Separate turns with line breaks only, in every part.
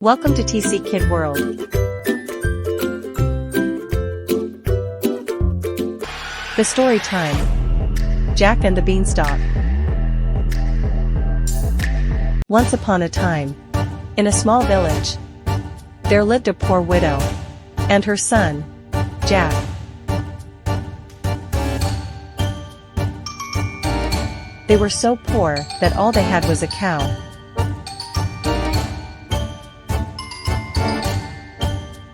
Welcome to TC Kid World. The story time. Jack and the Beanstalk. Once upon a time, in a small village, there lived a poor widow and her son, Jack. They were so poor that all they had was a cow.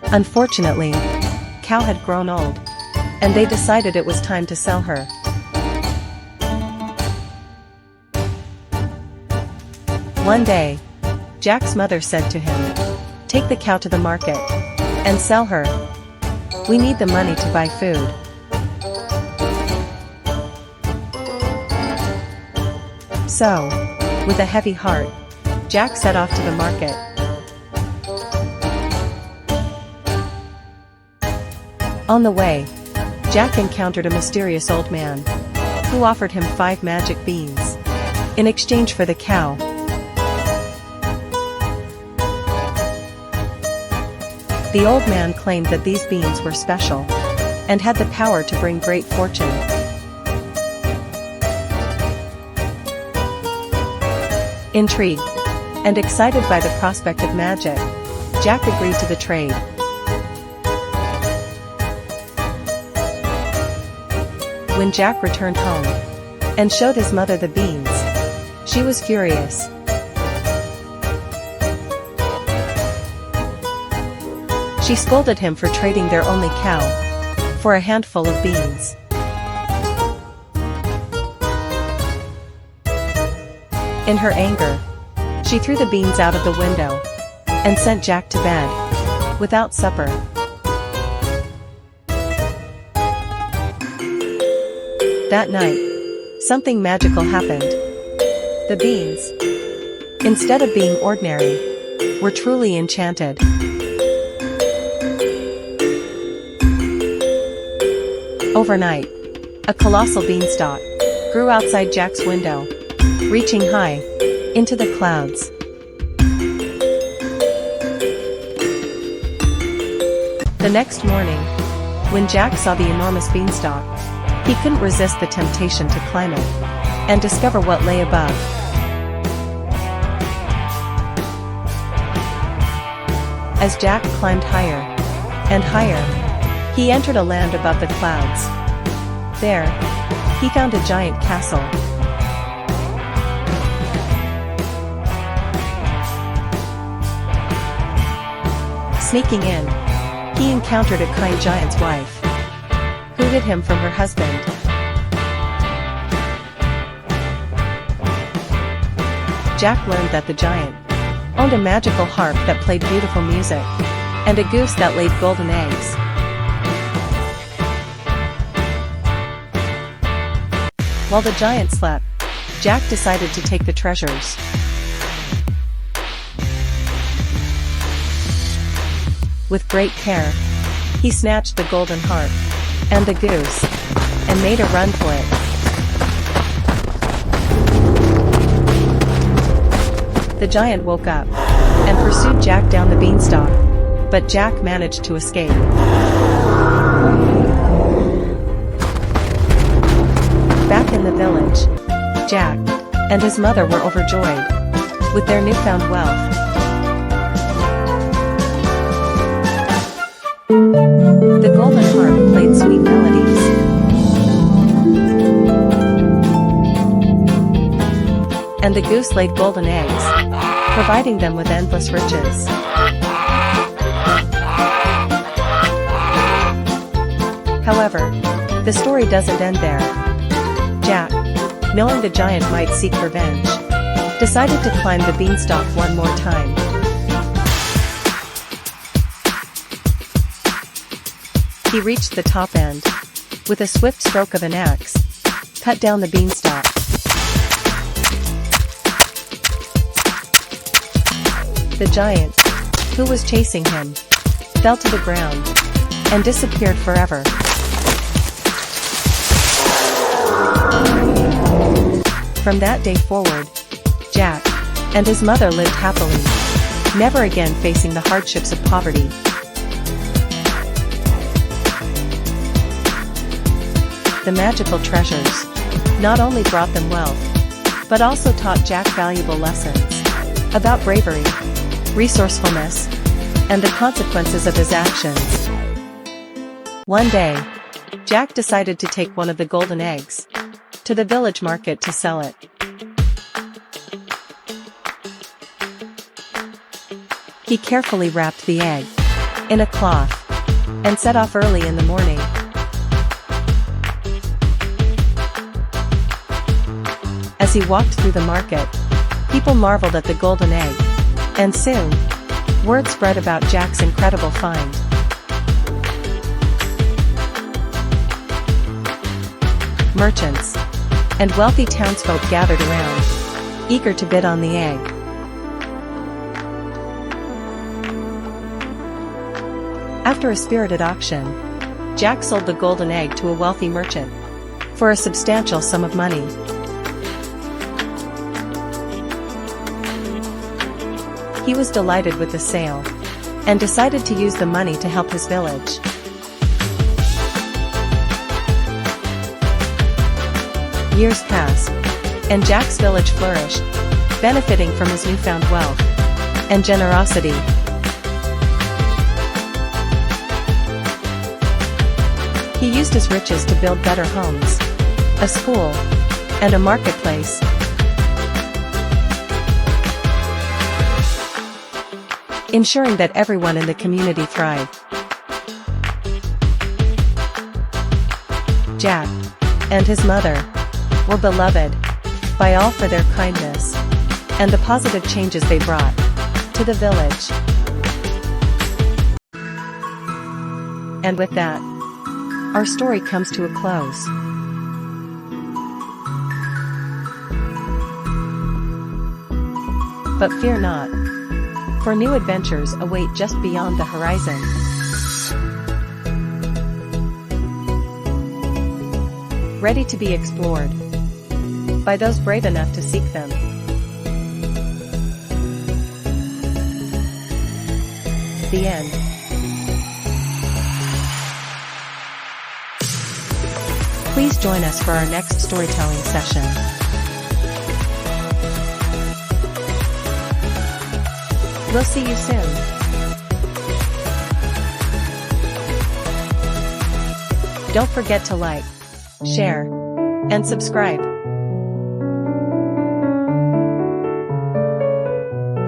Unfortunately, cow had grown old, and they decided it was time to sell her. One day, Jack's mother said to him, "Take the cow to the market and sell her. We need the money to buy food." So, with a heavy heart, Jack set off to the market. On the way, Jack encountered a mysterious old man, who offered him 5 magic beans in exchange for the cow. The old man claimed that these beans were special and had the power to bring great fortune. Intrigued and excited by the prospect of magic, Jack agreed to the trade. When Jack returned home and showed his mother the beans, she was furious. She scolded him for trading their only cow for a handful of beans. In her anger, she threw the beans out of the window and sent Jack to bed without supper. That night, something magical happened. The beans, instead of being ordinary, were truly enchanted. Overnight, a colossal beanstalk grew outside Jack's window, reaching high into the clouds. The next morning, when Jack saw the enormous beanstalk, he couldn't resist the temptation to climb it and discover what lay above. As Jack climbed higher and higher, he entered a land above the clouds. There, he found a giant castle. Sneaking in, he encountered a kind giant's wife, who hid him from her husband. Jack learned that the giant owned a magical harp that played beautiful music, and a goose that laid golden eggs. While the giant slept, Jack decided to take the treasures. With great care, he snatched the golden harp and the goose, and made a run for it. The giant woke up and pursued Jack down the beanstalk, but Jack managed to escape. Back in the village, Jack and his mother were overjoyed with their newfound wealth. The golden harp played sweet melodies, and the goose laid golden eggs, providing them with endless riches. However, the story doesn't end there. Jack, knowing the giant might seek revenge, decided to climb the beanstalk one more time. He reached the top end, with a swift stroke of an axe, cut down the beanstalk. The giant, who was chasing him, fell to the ground and disappeared forever. From that day forward, Jack and his mother lived happily never again facing the hardships of poverty. The magical treasures not only brought them wealth, but also taught Jack valuable lessons about bravery, resourcefulness, and the consequences of his actions. One day, Jack decided to take one of the golden eggs to the village market to sell it. He carefully wrapped the egg in a cloth and set off early in the morning. As he walked through the market, people marveled at the golden egg, and soon, word spread about Jack's incredible find. Merchants and wealthy townsfolk gathered around, eager to bid on the egg. After a spirited auction, Jack sold the golden egg to a wealthy merchant for a substantial sum of money. He was delighted with the sale and decided to use the money to help his village. Years passed, and Jack's village flourished, benefiting from his newfound wealth and generosity. He used his riches to build better homes, a school, and a marketplace. Ensuring that everyone in the community thrived. Jack and his mother were beloved by all for their kindness and the positive changes they brought to the village. And with that, our story comes to a close. But fear not, for new adventures await just beyond the horizon. Ready to be explored by those brave enough to seek them. The end. Please join us for our next storytelling session. We'll see you soon. Don't forget to like, share, and subscribe.